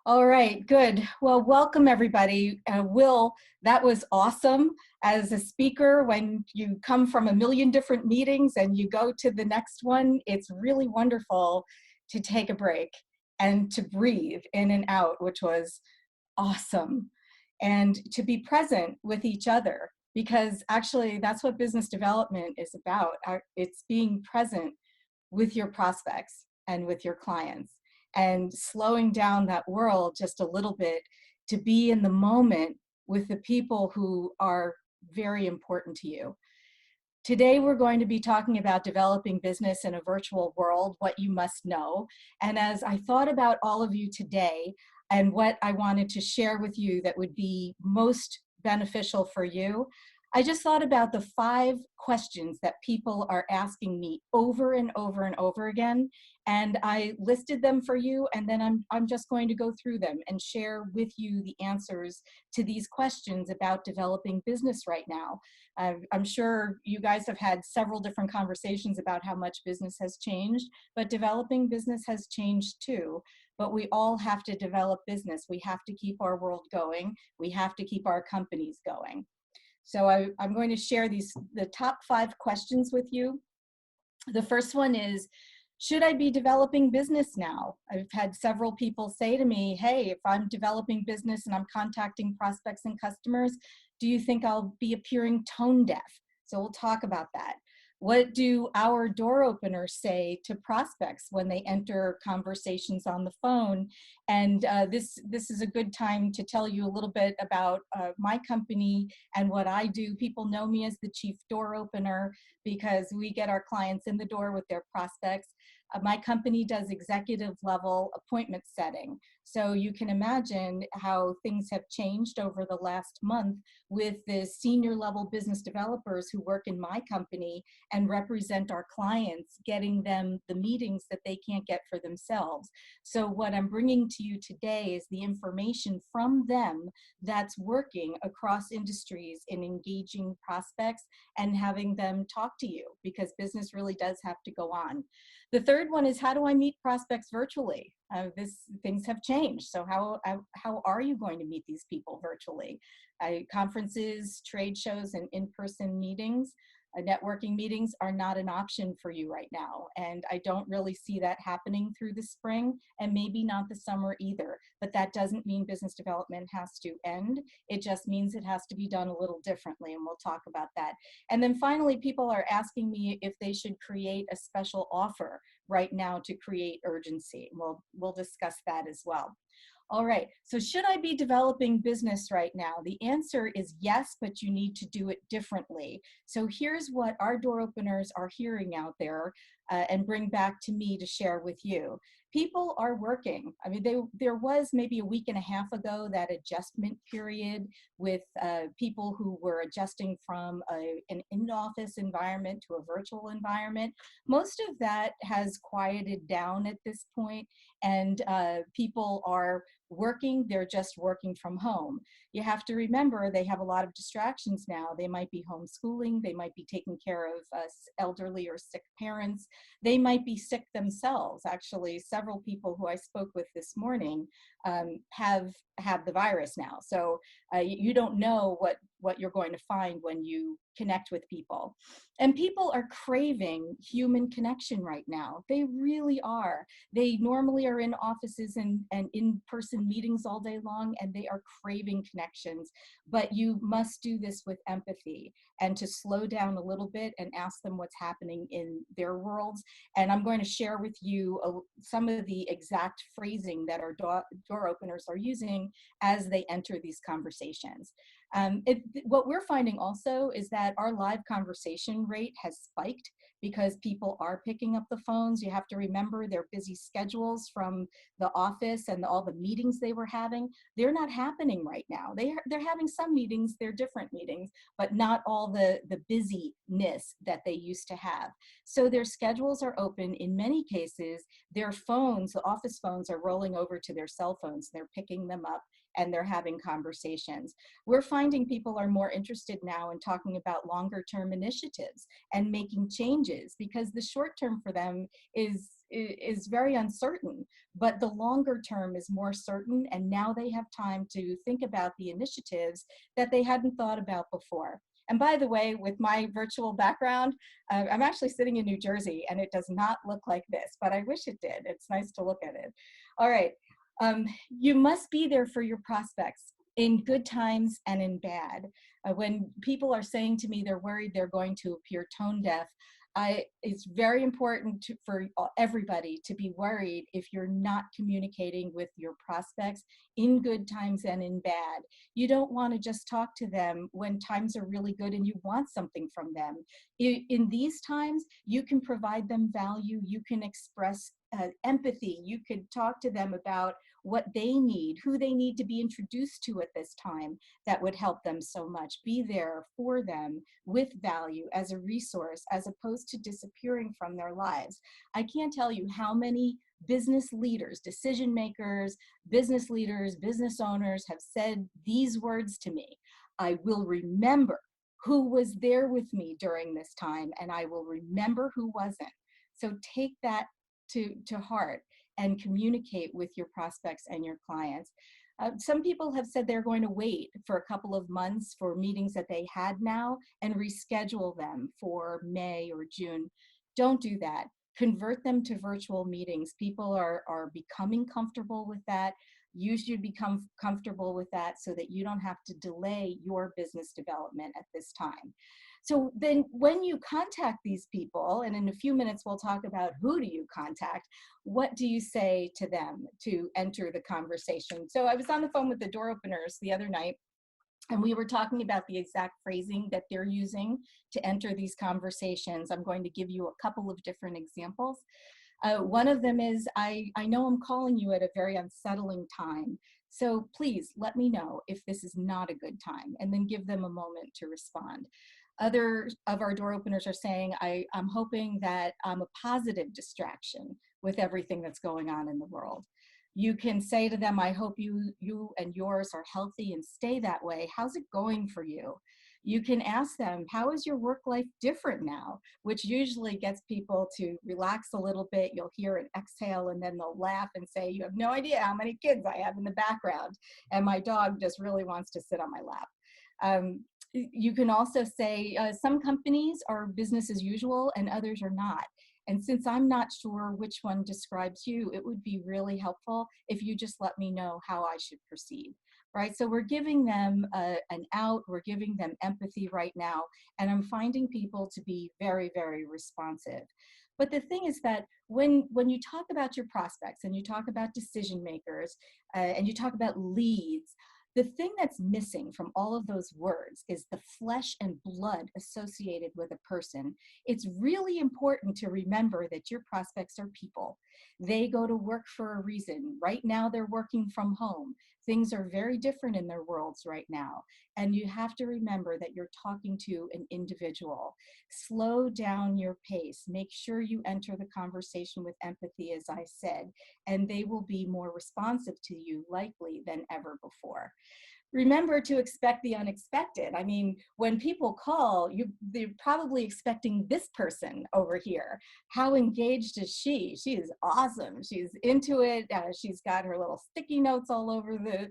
All right, good. Well, welcome everybody. Will, that was awesome. As a speaker, when you come from a million different meetings and you go to the next one, it's really wonderful to take a break and to breathe in and out, which was awesome. And to be present with each other, because actually that's what business development is about. It's being present with your prospects and with your clients and slowing down that world just a little bit to be in the moment with the people who are very important to you. Today, we're going to be talking about developing business in a virtual world, what you must know. And as I thought about all of you today and what I wanted to share with you that would be most beneficial for you, I just thought about the 5 questions that people are asking me over and over and over again. And I listed them for you, and then I'm just going to go through them and share with you the answers to these questions about developing business right now. I'm sure you guys have had several different conversations about how much business has changed, but developing business has changed too. But we all have to develop business. We have to keep our world going. We have to keep our companies going. So I'm going to share the top 5 questions with you. The first one is, should I be developing business now? I've had several people say to me, hey, if I'm developing business and I'm contacting prospects and customers, do you think I'll be appearing tone deaf? So we'll talk about that. What do our door openers say to prospects when they enter conversations on the phone? And this is a good time to tell you a little bit about my company and what I do. People know me as the chief door opener because we get our clients in the door with their prospects. My company does executive level appointment setting. So you can imagine how things have changed over the last month with the senior level business developers who work in my company and represent our clients, getting them the meetings that they can't get for themselves. So what I'm bringing to you today is the information from them that's working across industries in engaging prospects and having them talk to you, because business really does have to go on. The third one is, how do I meet prospects virtually? Things have changed. So how are you going to meet these people virtually? Conferences, trade shows, and in-person meetings, networking meetings are not an option for you right now. And I don't really see that happening through the spring, and maybe not the summer either. But that doesn't mean business development has to end. It just means it has to be done a little differently, and we'll talk about that. And then finally, people are asking me if they should create a special offer right now to create urgency. We'll discuss that as well. All right, so should I be developing business right now? The answer is yes, but you need to do it differently. So here's what our door openers are hearing out there and bring back to me to share with you. People are working. I mean, there was maybe a week and a half ago that adjustment period with people who were adjusting from an in-office environment to a virtual environment. Most of that has quieted down at this point, and people are working. They're just working from home. You have to remember they have a lot of distractions now. They might be homeschooling. They might be taking care of elderly or sick parents. They might be sick themselves. Actually, several people who I spoke with this morning have the virus now. So you don't know what you're going to find when you connect with people. And people are craving human connection right now. They really are. They normally are in offices and in-person meetings all day long, and they are craving connections. But you must do this with empathy and to slow down a little bit and ask them what's happening in their worlds. And I'm going to share with you some of the exact phrasing that our door openers are using as they enter these conversations. What we're finding also is that our live conversation rate has spiked because people are picking up the phones. You have to remember their busy schedules from the office and all the meetings they were having. They're not happening right now. They're having some meetings, they're different meetings, but not all the busyness that they used to have. So their schedules are open. In many cases, their phones, the office phones, are rolling over to their cell phones. They're picking them up and they're having conversations. We're finding people are more interested now in talking about longer term initiatives and making changes, because the short term for them is very uncertain, but the longer term is more certain, and now they have time to think about the initiatives that they hadn't thought about before. And by the way, with my virtual background, I'm actually sitting in New Jersey, and it does not look like this, but I wish it did. It's nice to look at it. All right. You must be there for your prospects in good times and in bad. When people are saying to me they're worried they're going to appear tone deaf, it's very important for everybody to be worried if you're not communicating with your prospects in good times and in bad. You don't want to just talk to them when times are really good and you want something from them. In these times, you can provide them value, you can express empathy, you could talk to them about what they need, who they need to be introduced to at this time that would help them so much. Be there for them with value as a resource, as opposed to disappearing from their lives. I can't tell you how many business leaders, decision makers, business leaders, business owners have said these words to me. I will remember who was there with me during this time, and I will remember who wasn't. So take that to heart and communicate with your prospects and your clients. Some people have said they're going to wait for a couple of months for meetings that they had now and reschedule them for May or June. Don't do that. Convert them to virtual meetings. People are becoming comfortable with that. You should become comfortable with that so that you don't have to delay your business development at this time. So then when you contact these people, and in a few minutes we'll talk about who do you contact, what do you say to them to enter the conversation? So I was on the phone with the door openers the other night, and we were talking about the exact phrasing that they're using to enter these conversations. I'm going to give you a couple of different examples. One of them is, I know I'm calling you at a very unsettling time, so please let me know if this is not a good time, and then give them a moment to respond. Other of our door openers are saying, I'm hoping that I'm a positive distraction with everything that's going on in the world. You can say to them, I hope you and yours are healthy and stay that way. How's it going for you? You can ask them, how is your work life different now? Which usually gets people to relax a little bit. You'll hear an exhale, and then they'll laugh and say, you have no idea how many kids I have in the background, and my dog just really wants to sit on my lap. You can also say, some companies are business as usual and others are not. And since I'm not sure which one describes you, it would be really helpful if you just let me know how I should proceed, right? So we're giving them an out, we're giving them empathy right now, and I'm finding people to be very, very responsive. But the thing is that when you talk about your prospects and you talk about decision makers and you talk about leads, the thing that's missing from all of those words is the flesh and blood associated with a person. It's really important to remember that your prospects are people. They go to work for a reason. Right now, they're working from home. Things are very different in their worlds right now. And you have to remember that you're talking to an individual. Slow down your pace. Make sure you enter the conversation with empathy, as I said, and they will be more responsive to you likely than ever before. Remember to expect the unexpected. I mean, when people call, they're probably expecting this person over here. How engaged is she? She is awesome. She's into it. She's got her little sticky notes all over the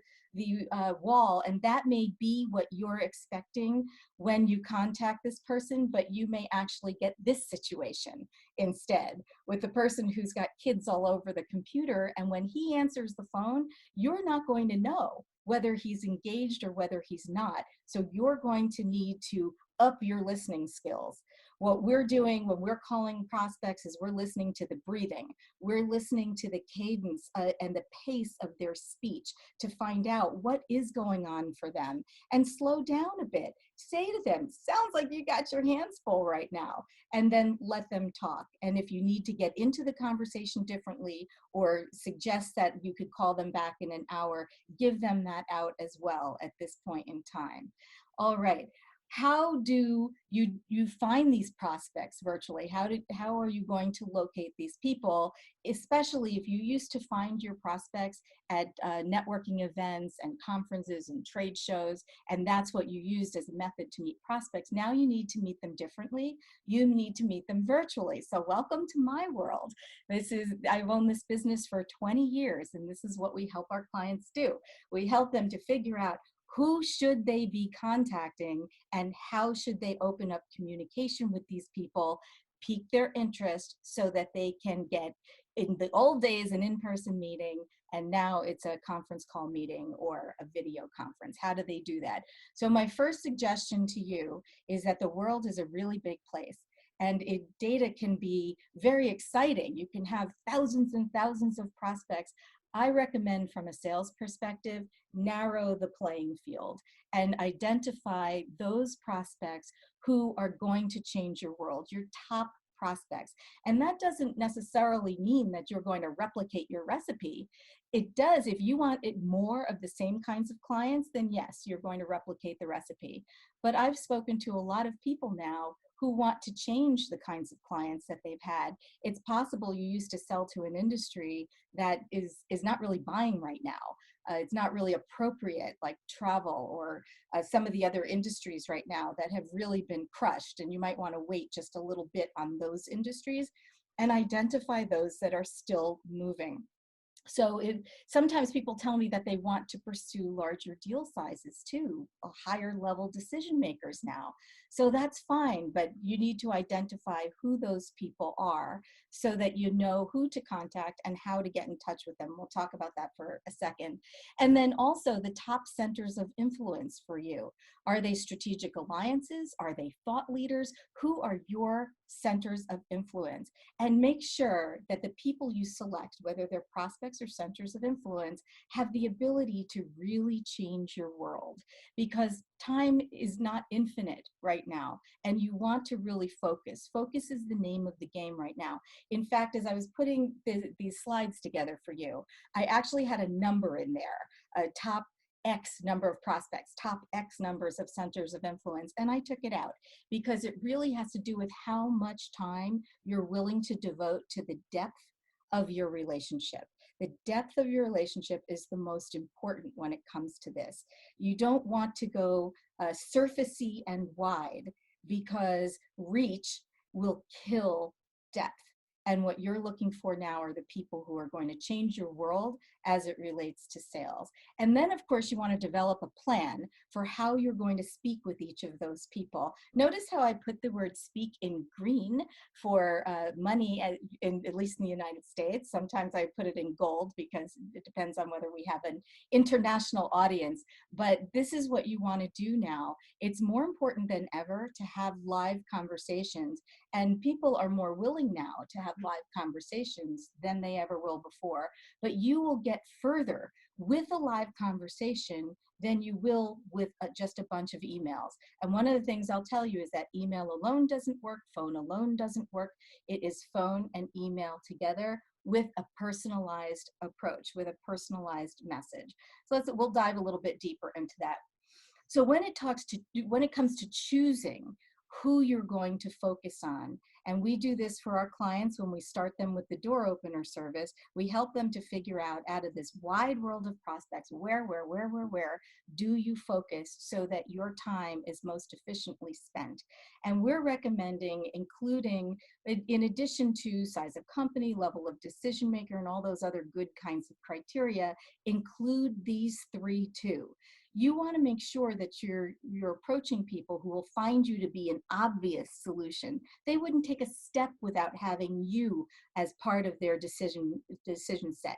wall, and that may be what you're expecting when you contact this person, but you may actually get this situation instead with the person who's got kids all over the computer, and when he answers the phone, you're not going to know whether he's engaged or whether he's not. So you're going to need to up your listening skills. What we're doing when we're calling prospects is we're listening to the breathing. We're listening to the cadence and the pace of their speech to find out what is going on for them, and slow down a bit. Say to them, sounds like you got your hands full right now, and then let them talk. And if you need to get into the conversation differently or suggest that you could call them back in an hour, give them that out as well at this point in time. All right. how do you find these prospects virtually? How are you going to locate these people, especially if you used to find your prospects at networking events and conferences and trade shows, and that's what you used as a method to meet prospects. Now you need to meet them differently. You need to meet them virtually. So welcome to my world. I've owned this business for 20 years, and this is what we help our clients do. We help them to figure out who should they be contacting and how should they open up communication with these people, pique their interest so that they can get, in the old days, an in-person meeting, and now it's a conference call meeting or a video conference. How do they do that? So my first suggestion to you is that the world is a really big place, and data can be very exciting. You can have thousands and thousands of prospects. I recommend, from a sales perspective, narrow the playing field and identify those prospects who are going to change your world, your top prospects. And that doesn't necessarily mean that you're going to replicate your recipe. It does, if you want more of the same kinds of clients, then yes, you're going to replicate the recipe. But I've spoken to a lot of people now who want to change the kinds of clients that they've had. It's possible you used to sell to an industry that is not really buying right now. It's not really appropriate, like travel or some of the other industries right now that have really been crushed, and you might want to wait just a little bit on those industries and identify those that are still moving. So sometimes people tell me that they want to pursue larger deal sizes too, higher level decision makers now. So that's fine, but you need to identify who those people are so that you know who to contact and how to get in touch with them. We'll talk about that for a second. And then also the top centers of influence for you. Are they strategic alliances? Are they thought leaders? Who are your centers of influence? And make sure that the people you select, whether they're prospects or centers of influence, have the ability to really change your world, because time is not infinite right now, and you want to really focus. Focus is the name of the game right now. In fact, as I was putting these slides together for you, I actually had a number in there, a top X number of prospects, top X numbers of centers of influence, and I took it out because it really has to do with how much time you're willing to devote to the depth of your relationship. The depth of your relationship is the most important when it comes to this. You don't want to go surfacey and wide, because reach will kill depth. And what you're looking for now are the people who are going to change your world as it relates to sales. And then, of course, you want to develop a plan for how you're going to speak with each of those people. Notice how I put the word speak in green for money, at least in the United States. Sometimes I put it in gold because it depends on whether we have an international audience. But this is what you want to do now. It's more important than ever to have live conversations, and people are more willing now to have live conversations than they ever will before. But you will get further with a live conversation than you will with just a bunch of emails. And one of the things I'll tell you is that email alone doesn't work, phone alone doesn't work. It is phone and email together with a personalized approach, with a personalized message. So we'll dive a little bit deeper into that. So when it comes to choosing who you're going to focus on, and we do this for our clients when we start them with the door opener service, we help them to figure out of this wide world of prospects, where do you focus so that your time is most efficiently spent. And we're recommending including, in addition to size of company, level of decision maker, and all those other good kinds of criteria, include these three too. You want to make sure that you're approaching people who will find you to be an obvious solution. They wouldn't take a step without having you as part of their decision set.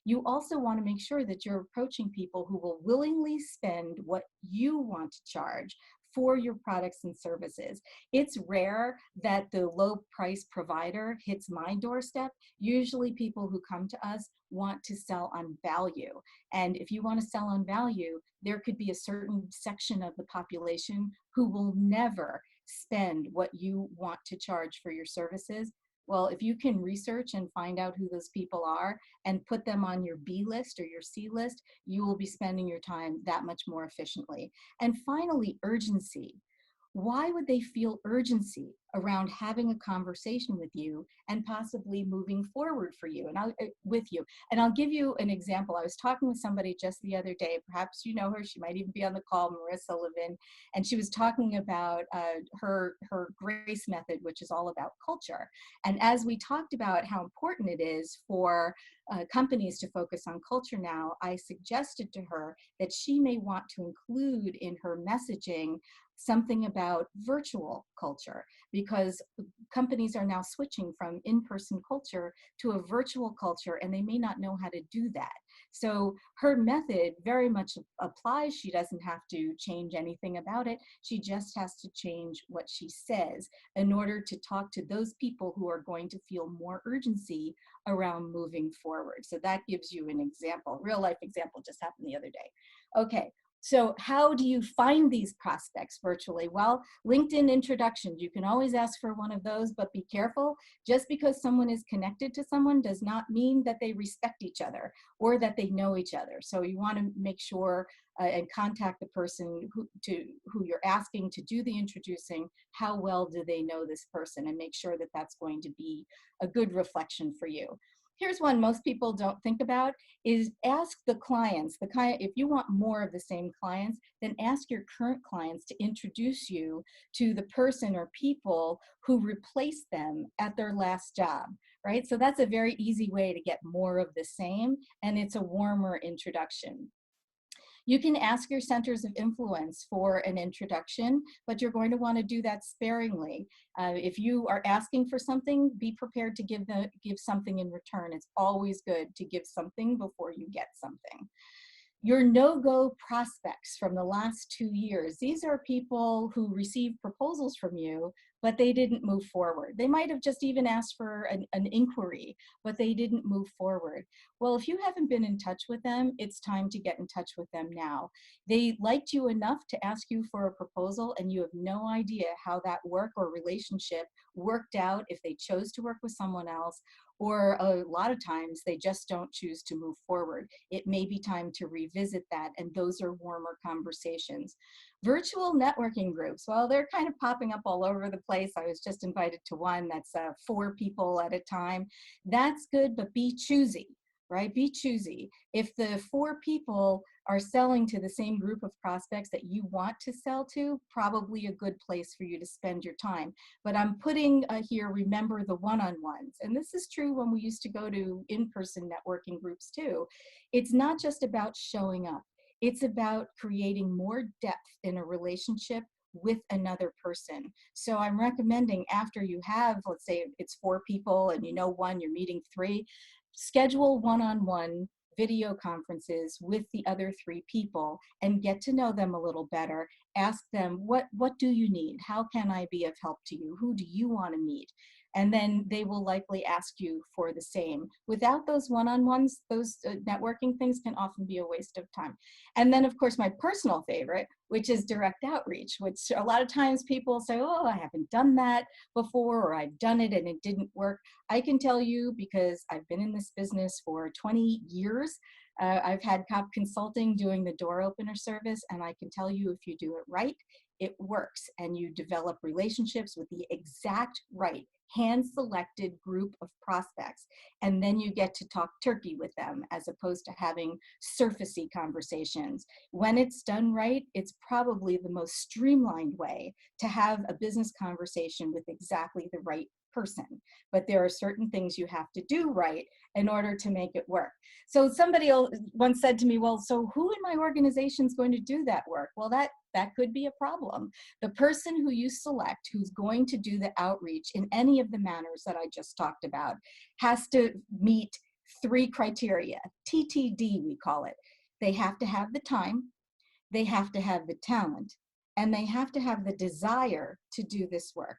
You also want to make sure that you're approaching people who will willingly spend what you want to charge for your products and services. It's rare that the low price provider hits my doorstep. Usually people who come to us want to sell on value. And if you want to sell on value, there could be a certain section of the population who will never spend what you want to charge for your services. Well, if you can research and find out who those people are and put them on your B list or your C list, you will be spending your time that much more efficiently. And finally, urgency. why would they feel urgency around having a conversation with you and possibly moving forward for you with you? And I'll give you an example. I was talking with somebody just the other day, perhaps you know her, she might even be on the call, Marissa Levin, and she was talking about her GRACE method, which is all about culture. And as we talked about how important it is for companies to focus on culture now, I suggested to her that she may want to include in her messaging something about virtual culture, because companies are now switching from in-person culture to a virtual culture, and they may not know how to do that. So her method very much applies. She doesn't have to change anything about it. She just has to change what she says in order to talk to those people who are going to feel more urgency around moving forward. So that gives you an example, real life example, just happened the other day. Okay. So how do you find these prospects virtually? Well, LinkedIn introductions, you can always ask for one of those, but be careful. Just because someone is connected to someone does not mean that they respect each other or that they know each other. So you want to make sure and contact the person who you're asking to do the introducing. How well do they know this person, and make sure that that's going to be a good reflection for you. Here's one most people don't think about, is ask the clients. If you want more of the same clients, then ask your current clients to introduce you to the person or people who replaced them at their last job, right? So that's a very easy way to get more of the same, and it's a warmer introduction. You can ask your centers of influence for an introduction, but you're going to want to do that sparingly. If you are asking for something, be prepared to give something in return. It's always good to give something before you get something. Your no-go prospects from the last 2 years, these are people who received proposals from you, but they didn't move forward. They might have just even asked for an inquiry, but they didn't move forward. Well, if you haven't been in touch with them, it's time to get in touch with them now. They liked you enough to ask you for a proposal, and you have no idea how that work or relationship worked out, if they chose to work with someone else, or a lot of times they just don't choose to move forward. It may be time to revisit that, and those are warmer conversations. Virtual networking groups, well, they're kind of popping up all over the place. I was just invited to one that's 4 people at a time. That's good, but be choosy, right? Be choosy. If the 4 people are selling to the same group of prospects that you want to sell to, probably a good place for you to spend your time. But I'm putting here, remember the one-on-ones. And this is true when we used to go to in-person networking groups too. It's not just about showing up. It's about creating more depth in a relationship with another person. So I'm recommending, after you have, let's say it's 4 people and you know one, you're meeting 3, schedule one-on-one video conferences with the other 3 people and get to know them a little better. Ask them, what do you need? How can I be of help to you? Who do you want to meet? And then they will likely ask you for the same. Without those one-on-ones, those networking things can often be a waste of time. And then, of course, my personal favorite, which is direct outreach, which a lot of times people say, oh, I haven't done that before, or I've done it and it didn't work. I can tell you, because I've been in this business for 20 years, I've had Kopp Consulting doing the door opener service, and I can tell you, if you do it right, it works, and you develop relationships with the exact right hand-selected group of prospects, and then you get to talk turkey with them as opposed to having surfacey conversations. When it's done right, it's probably the most streamlined way to have a business conversation with exactly the right person. But there are certain things you have to do right in order to make it work. So somebody once said to me, well, so who in my organization is going to do that work? Well, that could be a problem. The person who you select, who's going to do the outreach in any of the manners that I just talked about, has to meet 3 criteria, TTD we call it. They have to have the time, they have to have the talent, and they have to have the desire to do this work.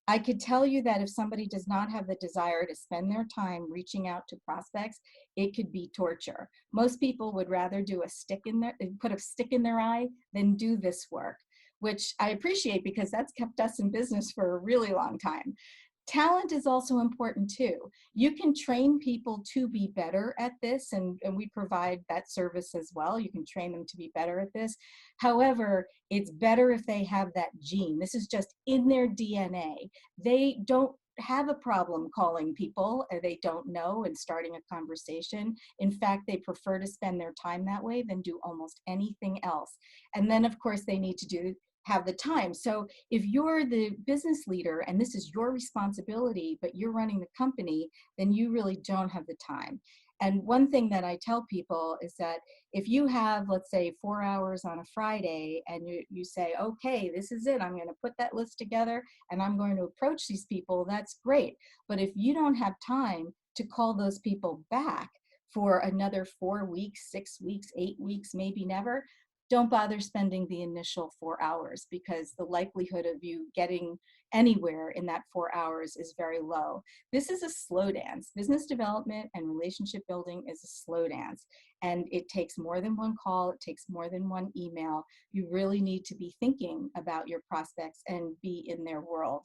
I could tell you that if somebody does not have the desire to spend their time reaching out to prospects, it could be torture. Most people would rather put a stick in their eye than do this work, which I appreciate, because that's kept us in business for a really long time. Talent is also important too. You can train people to be better at this, and we provide that service as well. You can train them to be better at this. However, it's better if they have that gene. This is just in their DNA. They don't have a problem calling people they don't know and starting a conversation. In fact, they prefer to spend their time that way than do almost anything else. And then, of course, they need to have the time. So if you're the business leader and this is your responsibility, but you're running the company, then you really don't have the time. And one thing that I tell people is that if you have, let's say, 4 hours on a Friday and you say, okay, this is it, I'm going to put that list together and I'm going to approach these people, that's great. But if you don't have time to call those people back for another 4 weeks, 6 weeks, 8 weeks, maybe never, don't bother spending the initial 4 hours, because the likelihood of you getting anywhere in that 4 hours is very low. This is a slow dance. Business development and relationship building is a slow dance, and it takes more than one call. It takes more than one email. You really need to be thinking about your prospects and be in their world.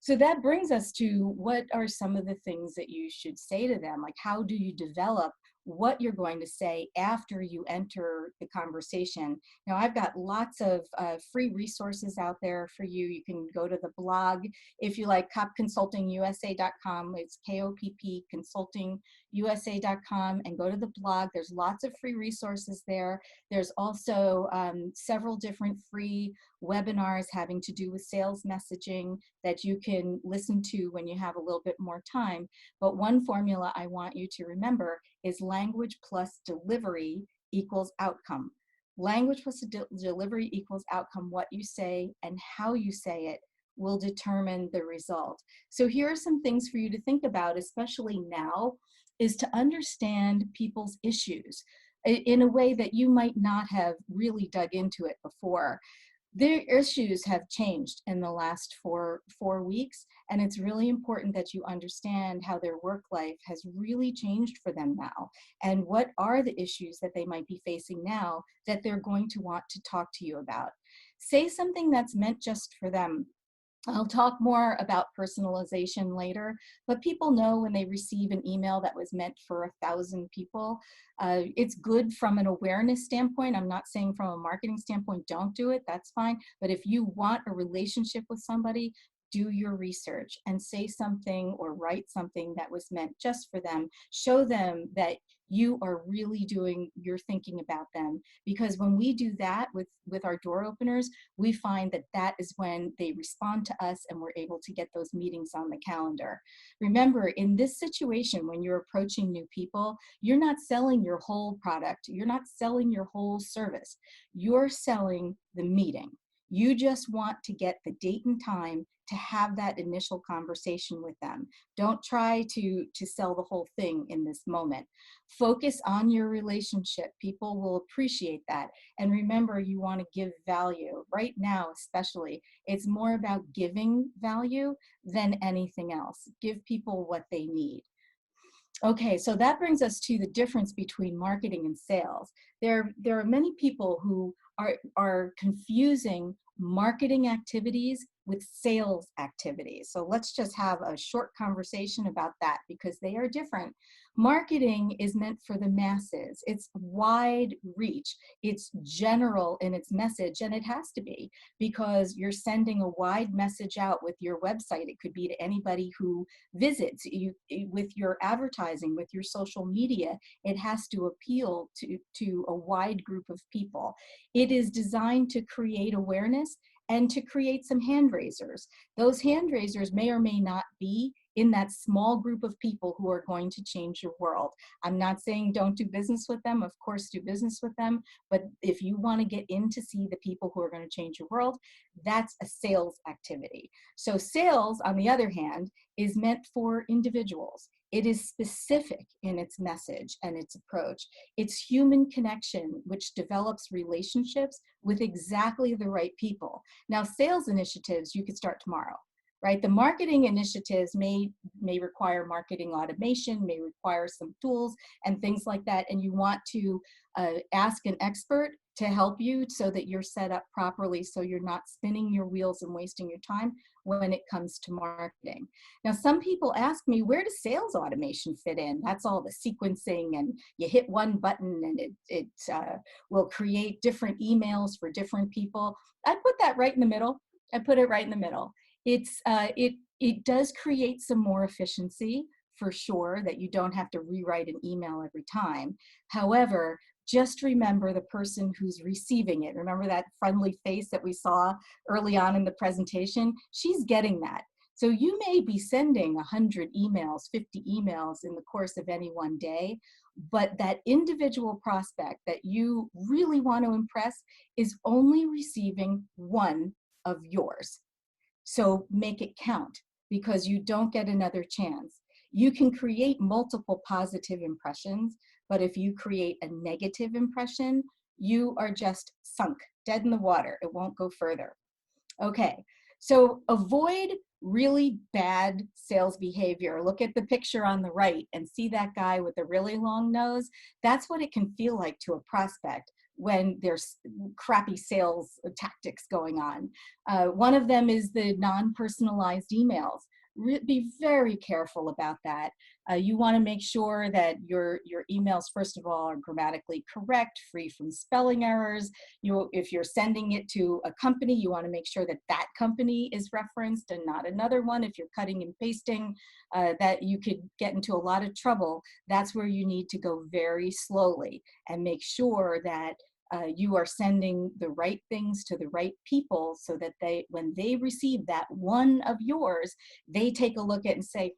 So that brings us to, what are some of the things that you should say to them? Like, how do you develop what you're going to say after you enter the conversation? Now, I've got lots of free resources out there for you. You can go to the blog if you like, koppconsultingusa.com. It's KOPP consultingusa.com, and go to the blog. There's lots of free resources there. There's also several different free webinars having to do with sales messaging that you can listen to when you have a little bit more time. But one formula I want you to remember is language plus delivery equals outcome. Language plus delivery equals outcome. What you say and how you say it will determine the result. So here are some things for you to think about, especially now, is to understand people's issues in a way that you might not have really dug into it before. Their issues have changed in the last four weeks, and it's really important that you understand how their work life has really changed for them now, and what are the issues that they might be facing now that they're going to want to talk to you about. Say something that's meant just for them. I'll talk more about personalization later, but people know when they receive an email that was meant for 1,000 people. It's good from an awareness standpoint. I'm not saying from a marketing standpoint, don't do it, that's fine. But if you want a relationship with somebody, do your research and say something or write something that was meant just for them. Show them that you are really you're thinking about them. Because when we do that with our door openers, we find that that is when they respond to us and we're able to get those meetings on the calendar. Remember, in this situation, when you're approaching new people, you're not selling your whole product. You're not selling your whole service. You're selling the meeting. You just want to get the date and time to have that initial conversation with them. Don't try to sell the whole thing in this moment. Focus on your relationship. People will appreciate that. And remember, you want to give value. Right now, especially, it's more about giving value than anything else. Give people what they need. Okay, so that brings us to the difference between marketing and sales. There are many people who are confusing marketing activities with sales activities. So let's just have a short conversation about that, because they are different. Marketing is meant for the masses. It's wide reach. It's general in its message, and it has to be, because you're sending a wide message out with your website. It could be to anybody who visits you. With your advertising, with your social media, it has to appeal to a wide group of people. It is designed to create awareness and to create some hand raisers. Those hand raisers may or may not be in that small group of people who are going to change your world. I'm not saying don't do business with them. Of course, do business with them. But if you want to get in to see the people who are going to change your world, that's a sales activity. So sales, on the other hand, is meant for individuals. It is specific in its message and its approach. It's human connection, which develops relationships with exactly the right people. Now, sales initiatives, you could start tomorrow, right? The marketing initiatives may require marketing automation, may require some tools and things like that, and you want to ask an expert. to help you so that you're set up properly, so you're not spinning your wheels and wasting your time when it comes to marketing. Now, some people ask me, where does sales automation fit in? That's all the sequencing, and you hit one button and it will create different emails for different people. I put that right in the middle. I put it right in the middle. It does create some more efficiency, for sure, that you don't have to rewrite an email every time. However, just remember the person who's receiving it. Remember that friendly face that we saw early on in the presentation? She's getting that. So you may be sending 100 emails, 50 emails in the course of any one day, but that individual prospect that you really want to impress is only receiving one of yours. So make it count, because you don't get another chance. You can create multiple positive impressions, but if you create a negative impression, you are just sunk, dead in the water. It won't go further. Okay, so avoid really bad sales behavior. Look at the picture on the right and see that guy with a really long nose. That's what it can feel like to a prospect when there's crappy sales tactics going on. One of them is the non-personalized emails. Be very careful about that. You want to make sure that your emails, first of all, are grammatically correct, free from spelling errors. If you're sending it to a company, you want to make sure that that company is referenced and not another one. If you're cutting and pasting, that you could get into a lot of trouble. That's where you need to go very slowly and make sure that you are sending the right things to the right people, so that when they receive that one of yours, they take a look at it and say,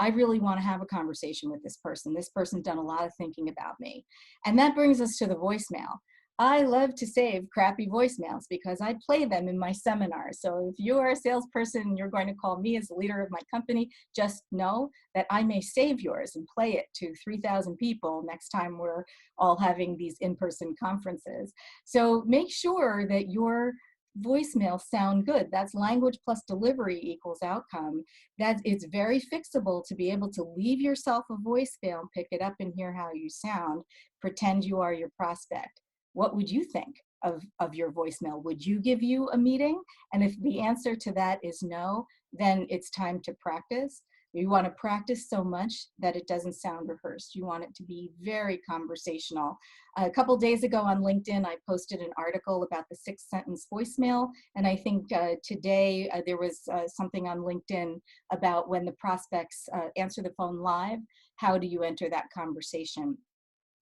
I really want to have a conversation with this person. This person's done a lot of thinking about me. And that brings us to the voicemail. I love to save crappy voicemails because I play them in my seminars. So if you are a salesperson and you're going to call me as the leader of my company, just know that I may save yours and play it to 3,000 people next time we're all having these in-person conferences. So make sure that your voicemail sound good. That's language plus delivery equals outcome. That it's very fixable to be able to leave yourself a voicemail, pick it up and hear how you sound, pretend you are your prospect. What would you think of your voicemail? Would you give you a meeting? And if the answer to that is no, then it's time to practice. You want to practice so much that it doesn't sound rehearsed. You want it to be very conversational. A couple days ago on LinkedIn, I posted an article about the 6-sentence voicemail. And I think today there was something on LinkedIn about when the prospects answer the phone live, how do you enter that conversation?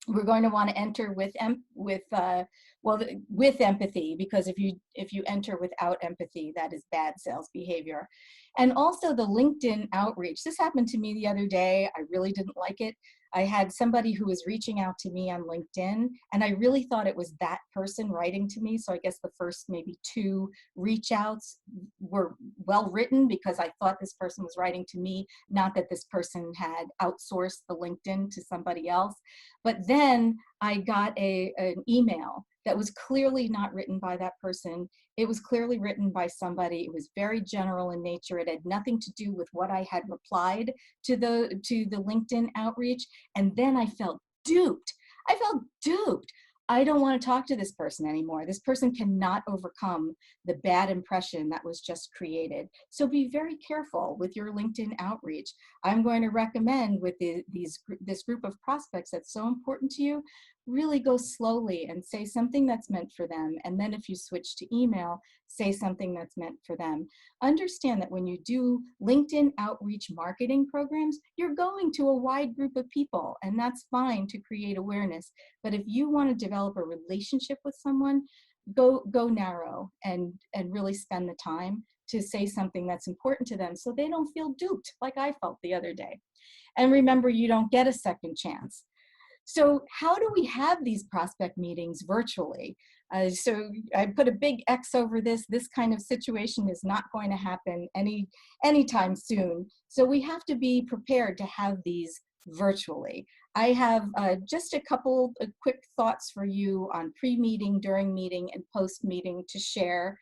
We're going to want to enter with empathy, because if you enter without empathy, that is bad sales behavior. And also the LinkedIn outreach. This happened to me the other day. I really didn't like it. I had somebody who was reaching out to me on LinkedIn, and I really thought it was that person writing to me. So I guess the first maybe 2 reach outs were well written because I thought this person was writing to me, not that this person had outsourced the LinkedIn to somebody else. But then I got an email that was clearly not written by that person. It was clearly written by somebody. It was very general in nature. It had nothing to do with what I had replied to the LinkedIn outreach. And then I felt duped. I felt duped. I don't want to talk to this person anymore. This person cannot overcome the bad impression that was just created. So be very careful with your LinkedIn outreach. I'm going to recommend with this group of prospects that's so important to you, really go slowly and say something that's meant for them. And then if you switch to email, say something that's meant for them. Understand that when you do LinkedIn outreach marketing programs, you're going to a wide group of people, and that's fine to create awareness. But if you want to develop a relationship with someone, go narrow and really spend the time to say something that's important to them so they don't feel duped like I felt the other day. And remember, you don't get a second chance. So how do we have these prospect meetings virtually? So I put a big X over this. This kind of situation is not going to happen anytime soon. So we have to be prepared to have these virtually. I have just a couple of quick thoughts for you on pre-meeting, during meeting, and post-meeting to share.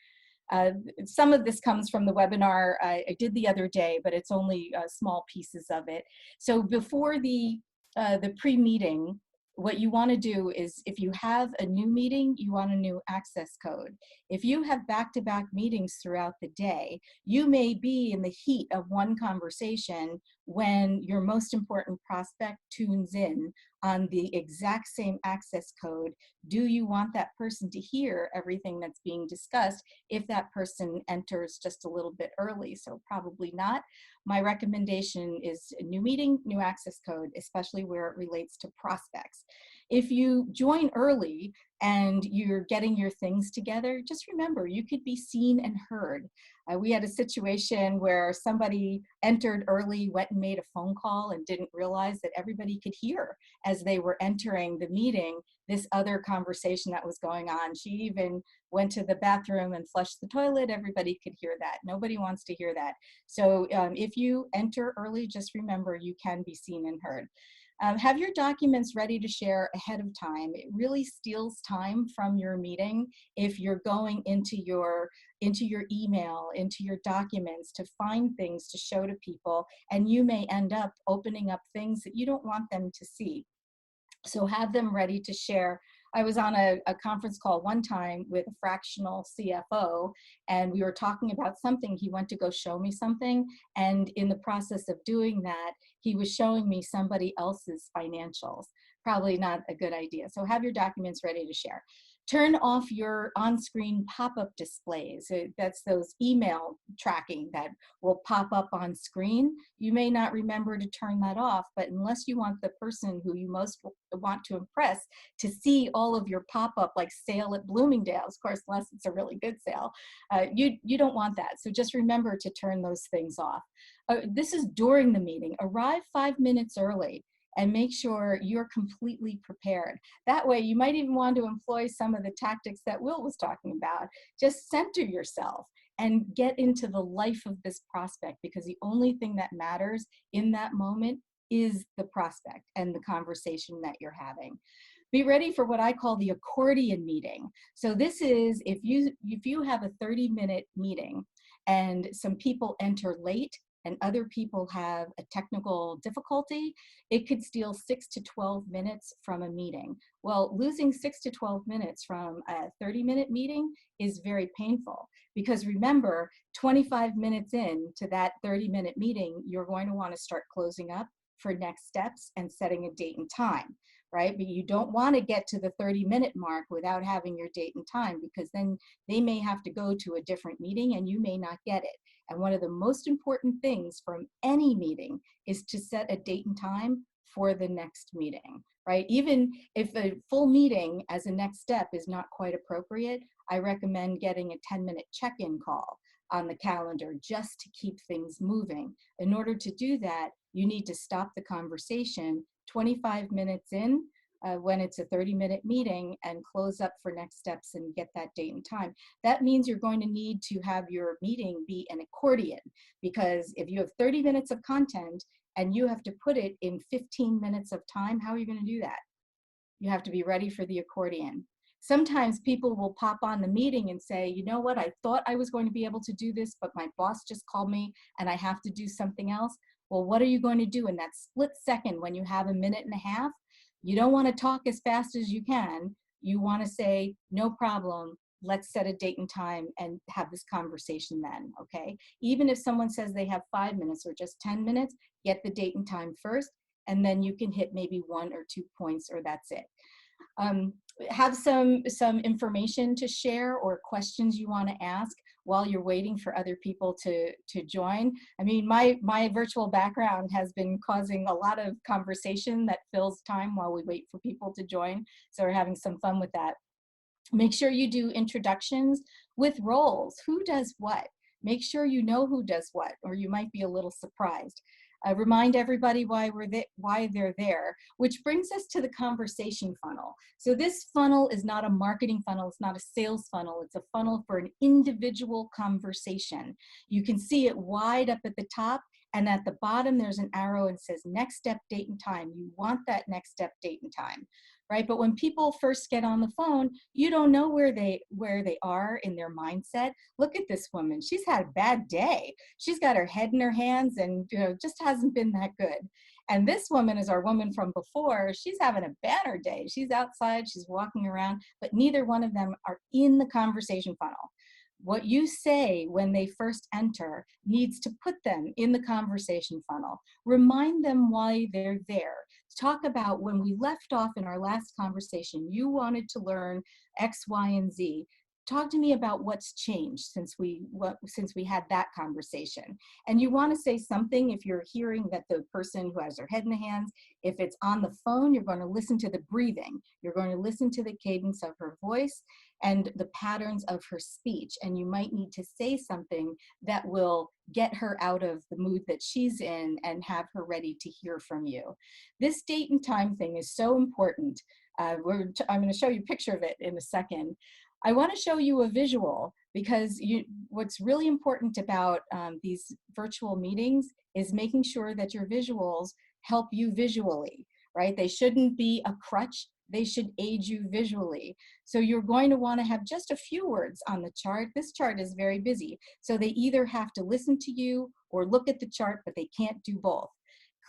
Some of this comes from the webinar I did the other day, but it's only small pieces of it. So before the pre-meeting, what you want to do is, if you have a new meeting, you want a new access code. If you have back-to-back meetings throughout the day, you may be in the heat of one conversation when your most important prospect tunes in on the exact same access code. Do you want that person to hear everything that's being discussed if that person enters just a little bit early? So probably not. My recommendation is a new meeting, new access code, especially where it relates to prospects. If you join early and you're getting your things together, just remember you could be seen and heard. We had a situation where somebody entered early, went and made a phone call and didn't realize that everybody could hear as they were entering the meeting this other conversation that was going on. She even went to the bathroom and flushed the toilet. Everybody could hear that. Nobody wants to hear that. So if you enter early, just remember you can be seen and heard. Have your documents ready to share ahead of time. It really steals time from your meeting if you're going into your email, into your documents to find things to show to people, and you may end up opening up things that you don't want them to see. So have them ready to share. I was on a conference call one time with a fractional CFO, and we were talking about something. He went to go show me something, and in the process of doing that, he was showing me somebody else's financials. Probably not a good idea. So have your documents ready to share. Turn off your on-screen pop-up displays. That's those email tracking that will pop up on screen. You may not remember to turn that off, but unless you want the person who you most want to impress to see all of your pop-up, like sale at Bloomingdale's, of course, unless it's a really good sale, you don't want that. So just remember to turn those things off. This is during the meeting. Arrive 5 minutes early and make sure you're completely prepared. That way, you might even want to employ some of the tactics that Will was talking about. Just center yourself and get into the life of this prospect, because the only thing that matters in that moment is the prospect and the conversation that you're having. Be ready for what I call the accordion meeting. So this is if you have a 30-minute meeting and some people enter late and other people have a technical difficulty, it could steal 6 to 12 minutes from a meeting. Well, losing 6 to 12 minutes from a 30-minute meeting is very painful, because remember, 25 minutes into that 30-minute meeting, you're going to want to start closing up for next steps and setting a date and time, right? But you don't want to get to the 30-minute mark without having your date and time, because then they may have to go to a different meeting and you may not get it. And one of the most important things from any meeting is to set a date and time for the next meeting, right? Even if a full meeting as a next step is not quite appropriate, I recommend getting a 10-minute check-in call on the calendar just to keep things moving. In order to do that, you need to stop the conversation 25 minutes in when it's a 30-minute meeting and close up for next steps and get that date and time. That means you're going to need to have your meeting be an accordion, because if you have 30 minutes of content and you have to put it in 15 minutes of time, how are you going to do that? You have to be ready for the accordion. Sometimes people will pop on the meeting and say, you know what, I thought I was going to be able to do this, but my boss just called me and I have to do something else. Well, what are you going to do in that split second when you have a minute and a half? You don't want to talk as fast as you can. You want to say, no problem, let's set a date and time and have this conversation then, okay? Even if someone says they have 5 minutes or just 10 minutes, get the date and time first, and then you can hit maybe 1 or 2 points, or that's it. Have some information to share or questions you want to ask while you're waiting for other people to join. I mean, my virtual background has been causing a lot of conversation that fills time while we wait for people to join. So we're having some fun with that. Make sure you do introductions with roles. Who does what? Make sure you know who does what, or you might be a little surprised. Remind everybody why they're there, which brings us to the conversation funnel. So this funnel is not a marketing funnel, it's not a sales funnel, it's a funnel for an individual conversation. You can see it wide up at the top, and at the bottom there's an arrow and says next step, date and time. You want that next step, date and time, right? But when people first get on the phone, you don't know where they are in their mindset. Look at this woman, she's had a bad day. She's got her head in her hands and just hasn't been that good. And this woman is our woman from before. She's having a banner day. She's outside, she's walking around, but neither one of them are in the conversation funnel. What you say when they first enter needs to put them in the conversation funnel. Remind them why they're there. Talk about when we left off in our last conversation, you wanted to learn X, Y, and Z. Talk to me about what's changed since we had that conversation. And you want to say something if you're hearing that the person who has their head in the hands, if it's on the phone, you're going to listen to the breathing. You're going to listen to the cadence of her voice and the patterns of her speech. And you might need to say something that will get her out of the mood that she's in and have her ready to hear from you. This date and time thing is so important. I'm going to show you a picture of it in a second. I want to show you a visual because what's really important about these virtual meetings is making sure that your visuals help you visually, right? They shouldn't be a crutch. They should aid you visually. So you're going to want to have just a few words on the chart. This chart is very busy. So they either have to listen to you or look at the chart, but they can't do both.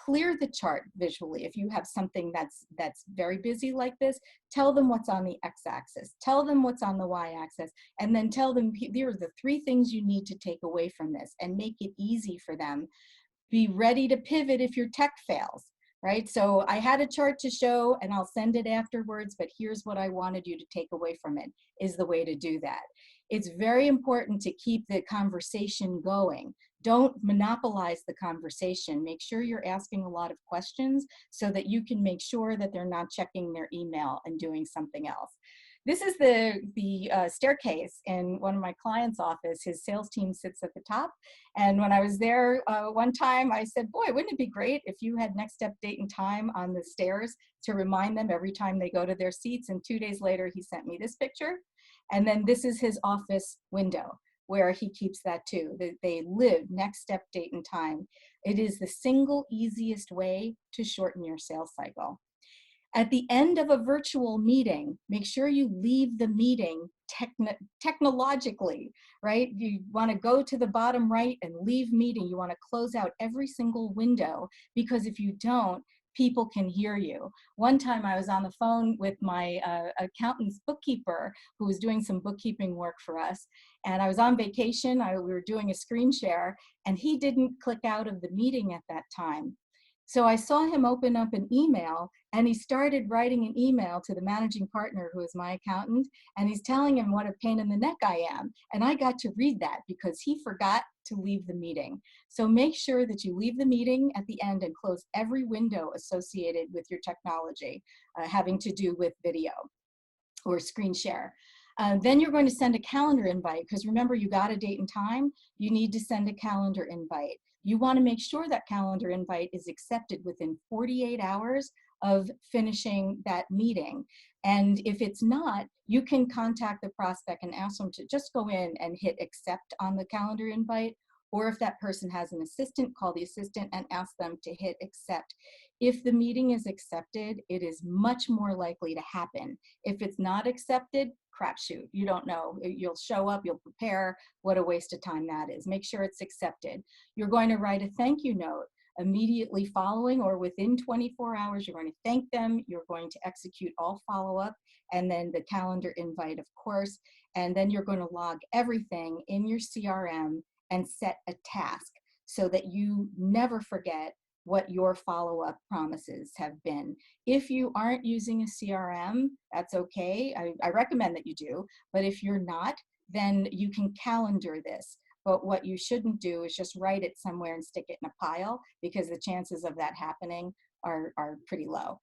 Clear the chart visually. If you have something that's very busy like this, tell them what's on the x-axis, tell them what's on the y-axis, and then tell them here are the 3 things you need to take away from this and make it easy for them. Be ready to pivot if your tech fails, right? So I had a chart to show and I'll send it afterwards, but here's what I wanted you to take away from it is the way to do that. It's very important to keep the conversation going. Don't monopolize the conversation. Make sure you're asking a lot of questions so that you can make sure that they're not checking their email and doing something else. This is the staircase in one of my clients' office. His sales team sits at the top. And when I was there one time, I said, boy, wouldn't it be great if you had next step, date, and time on the stairs to remind them every time they go to their seats. And 2 days later, he sent me this picture. And then this is his office window where he keeps that too. They live next step, date, and time. It is the single easiest way to shorten your sales cycle. At the end of a virtual meeting, make sure you leave the meeting technologically, right? You want to go to the bottom right and leave meeting. You want to close out every single window because if you don't, people can hear you. One time I was on the phone with my accountant's bookkeeper who was doing some bookkeeping work for us. And I was on vacation. We were doing a screen share and he didn't click out of the meeting at that time. So I saw him open up an email and he started writing an email to the managing partner who is my accountant and he's telling him what a pain in the neck I am. And I got to read that because he forgot to leave the meeting. So make sure that you leave the meeting at the end and close every window associated with your technology having to do with video or screen share. Then you're going to send a calendar invite because remember you got a date and time, you need to send a calendar invite. You want to make sure that calendar invite is accepted within 48 hours of finishing that meeting. And if it's not, you can contact the prospect and ask them to just go in and hit accept on the calendar invite. Or if that person has an assistant, call the assistant and ask them to hit accept. If the meeting is accepted, it is much more likely to happen. If it's not accepted, crapshoot. You don't know. You'll show up, you'll prepare. What a waste of time that is. Make sure it's accepted. You're going to write a thank you note immediately following or within 24 hours. You're going to thank them. You're going to execute all follow-up and then the calendar invite, of course. And then you're going to log everything in your CRM and set a task so that you never forget what your follow-up promises have been. If you aren't using a CRM, that's okay. I recommend that you do, but if you're not, then you can calendar this. But what you shouldn't do is just write it somewhere and stick it in a pile because the chances of that happening are pretty low.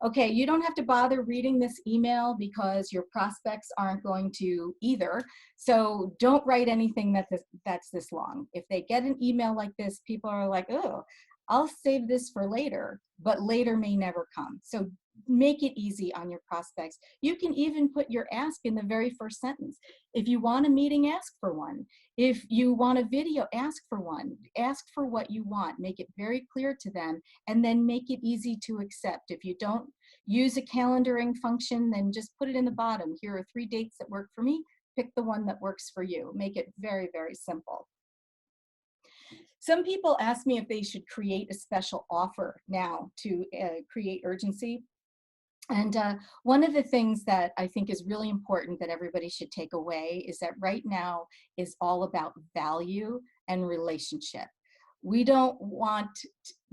Okay, you don't have to bother reading this email because your prospects aren't going to either. So don't write anything that's this long. If they get an email like this, people are like, oh, I'll save this for later, but later may never come. So make it easy on your prospects. You can even put your ask in the very first sentence. If you want a meeting, ask for one. If you want a video, ask for one. Ask for what you want. Make it very clear to them and then make it easy to accept. If you don't use a calendaring function, then just put it in the bottom. Here are 3 dates that work for me. Pick the one that works for you. Make it very, very simple. Some people ask me if they should create a special offer now to create urgency. And one of the things that I think is really important that everybody should take away is that right now is all about value and relationship. We don't want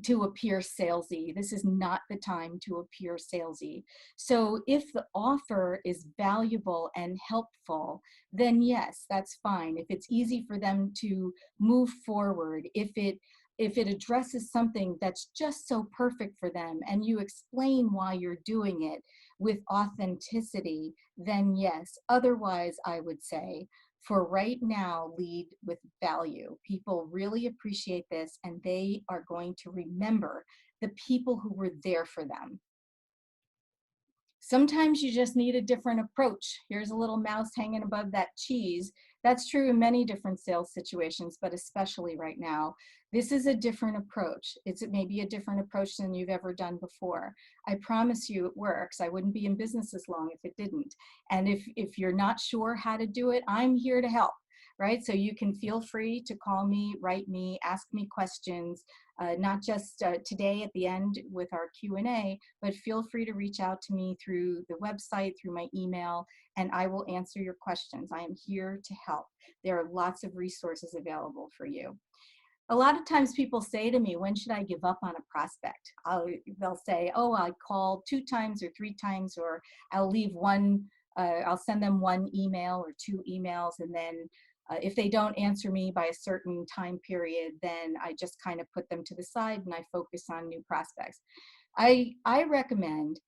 to appear salesy. This is not the time to appear salesy. So if the offer is valuable and helpful, then yes, that's fine. If it's easy for them to move forward, if it addresses something that's just so perfect for them and you explain why you're doing it with authenticity, then yes. Otherwise, I would say for right now, lead with value. People really appreciate this and they are going to remember the people who were there for them. Sometimes you just need a different approach. Here's a little mouse hanging above that cheese. That's true in many different sales situations, but especially right now. This is a different approach. It's maybe a different approach than you've ever done before. I promise you it works. I wouldn't be in business as long if it didn't. And if you're not sure how to do it, I'm here to help, right? So you can feel free to call me, write me, ask me questions. Not just today at the end with our Q&A, but feel free to reach out to me through the website, through my email, and I will answer your questions. I am here to help. There are lots of resources available for you. A lot of times people say to me, when should I give up on a prospect? They'll say, oh, I call 2 times or 3 times, or I'll leave I'll send them 1 email or 2 emails, and then if they don't answer me by a certain time period, then I just kind of put them to the side and I focus on new prospects. I recommend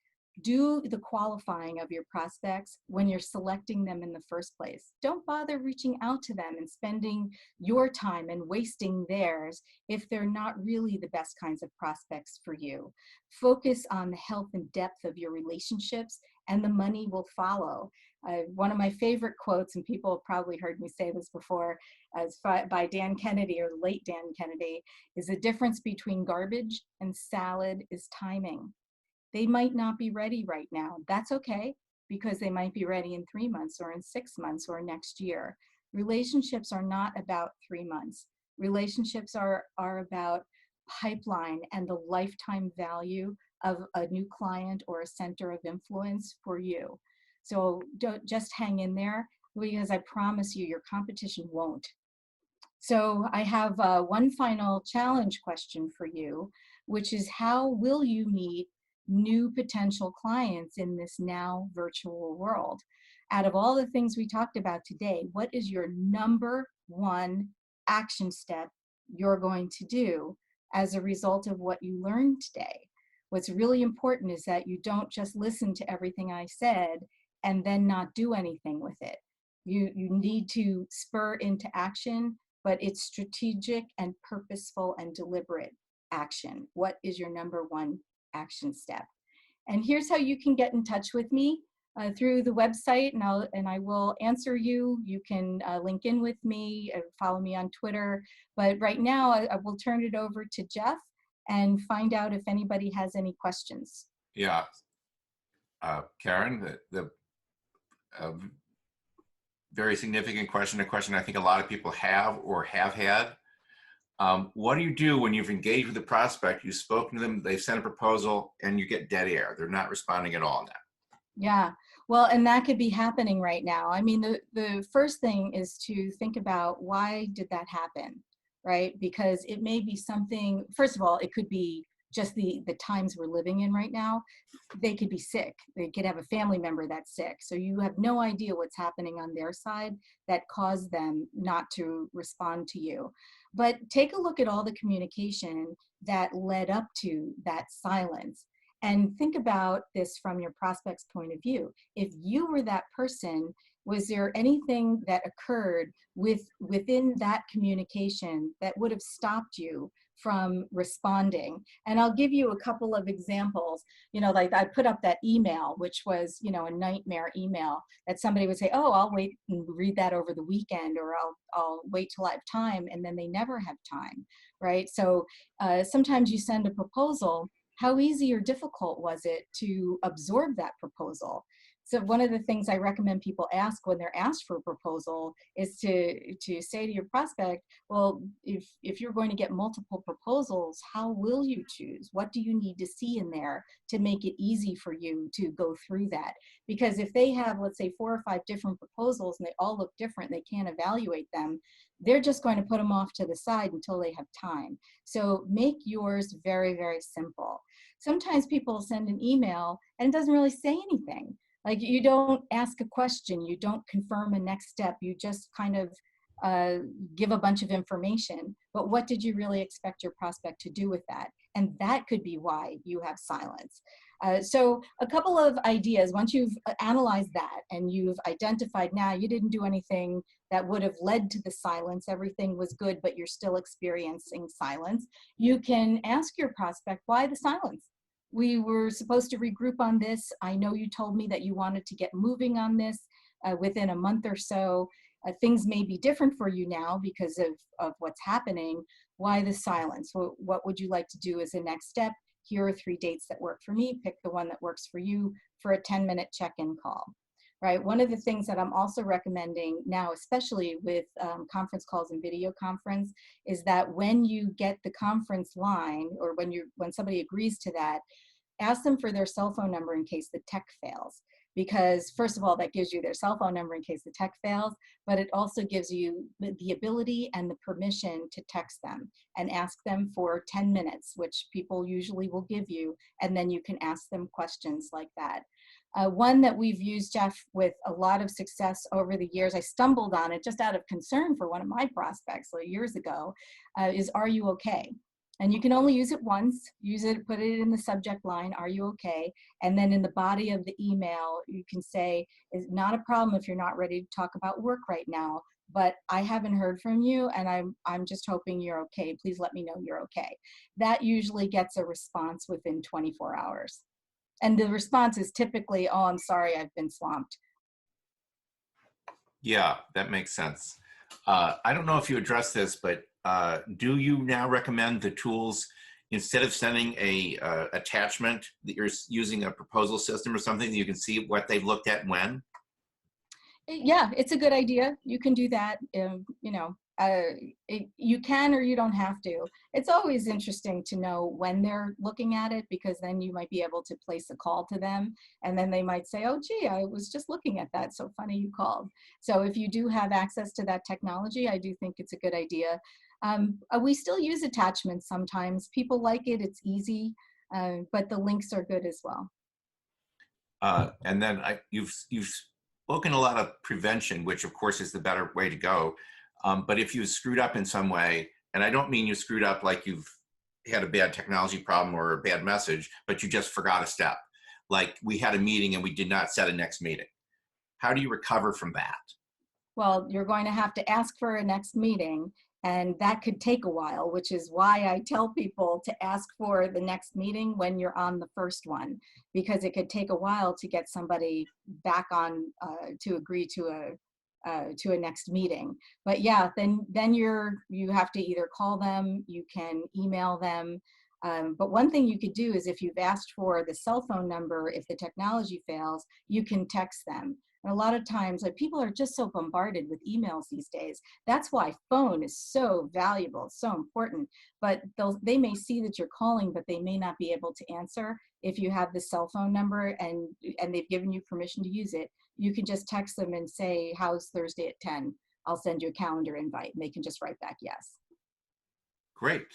do the qualifying of your prospects when you're selecting them in the first place. Don't bother reaching out to them and spending your time and wasting theirs if they're not really the best kinds of prospects for you. Focus on the health and depth of your relationships and the money will follow. One of my favorite quotes, and people have probably heard me say this before, by Dan Kennedy, or the late Dan Kennedy, is the difference between garbage and salad is timing. They might not be ready right now. That's okay, because they might be ready in 3 months or in 6 months or next year. Relationships are not about 3 months. Relationships are about pipeline and the lifetime value of a new client or a center of influence for you. So don't just hang in there, because I promise you your competition won't. So I have one final challenge question for you, which is how will you meet new potential clients in this now virtual world? Out of all the things we talked about today, what is your #1 action step you're going to do as a result of what you learned today? What's really important is that you don't just listen to everything I said and then not do anything with it. You need to spur into action, but it's strategic and purposeful and deliberate action. What is your #1 action step? And here's how you can get in touch with me through the website, and I will answer you. You can link in with me, follow me on Twitter. But right now, I will turn it over to Jeff and find out if anybody has any questions. Yeah, Caryn, the very significant question, a question I think a lot of people have or have had. What do you do when you've engaged with a prospect, you've spoken to them, they've sent a proposal, and you get dead air? They're not responding at all now. Yeah, well, and that could be happening right now. I mean, the first thing is to think about, why did that happen, right? Because it may be something, first of all, it could be just the times we're living in right now. They could be sick. They could have a family member that's sick. So you have no idea what's happening on their side that caused them not to respond to you. But take a look at all the communication that led up to that silence. And think about this from your prospect's point of view. If you were that person, was there anything that occurred within that communication that would have stopped you from responding? And I'll give you a couple of examples. You know, like I put up that email, which was, you know, a nightmare email that somebody would say, oh, I'll wait and read that over the weekend, or I'll wait till I have time, and then they never have time, right? So sometimes you send a proposal. How easy or difficult was it to absorb that proposal? So one of the things I recommend people ask when they're asked for a proposal is to say to your prospect, well, if you're going to get multiple proposals, how will you choose? What do you need to see in there to make it easy for you to go through that? Because if they have, let's say, 4 or 5 different proposals and they all look different, they can't evaluate them, they're just going to put them off to the side until they have time. So make yours very, very simple. Sometimes people send an email and it doesn't really say anything. Like, you don't ask a question, you don't confirm a next step, you just kind of give a bunch of information. But what did you really expect your prospect to do with that? And that could be why you have silence. So a couple of ideas, once you've analyzed that and you've identified now you didn't do anything that would have led to the silence, everything was good, but you're still experiencing silence, you can ask your prospect, why the silence? We were supposed to regroup on this. I know you told me that you wanted to get moving on this within a month or so. Things may be different for you now because of what's happening. Why the silence? What would you like to do as a next step? Here are 3 dates that work for me. Pick the one that works for you for a 10-minute check-in call. Right. One of the things that I'm also recommending now, especially with conference calls and video conference, is that when you get the conference line, or when somebody agrees to that, ask them for their cell phone number in case the tech fails. Because first of all, that gives you their cell phone number in case the tech fails, but it also gives you the ability and the permission to text them and ask them for 10 minutes, which people usually will give you, and then you can ask them questions like that. One that we've used, Jeff, with a lot of success over the years, I stumbled on it just out of concern for one of my prospects years ago, is, are you okay? And you can only use it once. Use it, put it in the subject line, are you okay? And then in the body of the email, you can say, it's not a problem if you're not ready to talk about work right now, but I haven't heard from you and I'm just hoping you're okay. Please let me know you're okay. That usually gets a response within 24 hours. And the response is typically, oh, I'm sorry, I've been swamped. Yeah, that makes sense. I don't know if you addressed this, but do you now recommend the tools, instead of sending a attachment, that you're using a proposal system or something that you can see what they've looked at when? Yeah, it's a good idea. You can do that. You can, or you don't have to. It's always interesting to know when they're looking at it, because then you might be able to place a call to them, and then they might say, oh gee, I was just looking at that, so funny you called. So if you do have access to that technology, I do think it's a good idea. We still use attachments sometimes. People like it, it's easy, but the links are good as well. And then you've spoken a lot of prevention, which of course is the better way to go. But if you screwed up in some way, and I don't mean you screwed up like you've had a bad technology problem or a bad message, but you just forgot a step. Like, we had a meeting and we did not set a next meeting. How do you recover from that? Well, you're going to have to ask for a next meeting, and that could take a while, which is why I tell people to ask for the next meeting when you're on the first one, because it could take a while to get somebody back on to agree to a next meeting. But yeah, then you have to either call them, you can email them. But one thing you could do is, if you've asked for the cell phone number, if the technology fails, you can text them. And a lot of times, people are just so bombarded with emails these days. That's why phone is so valuable, so important. But they may see that you're calling, but they may not be able to answer. If you have the cell phone number and they've given you permission to use it, you can just text them and say, how's Thursday at 10? I'll send you a calendar invite. And they can just write back yes. Great.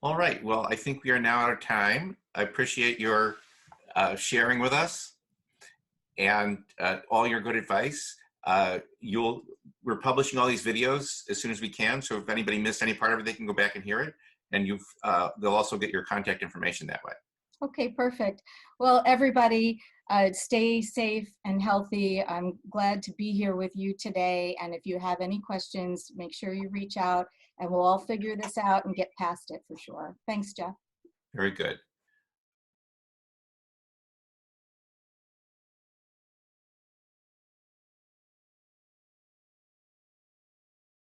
All right. Well, I think we are now out of time. I appreciate your sharing with us and all your good advice. We're publishing all these videos as soon as we can. So if anybody missed any part of it, they can go back and hear it. And they'll also get your contact information that way. Okay, perfect. Well, everybody, stay safe and healthy. I'm glad to be here with you today. And if you have any questions, make sure you reach out and we'll all figure this out and get past it for sure. Thanks, Jeff. Very good.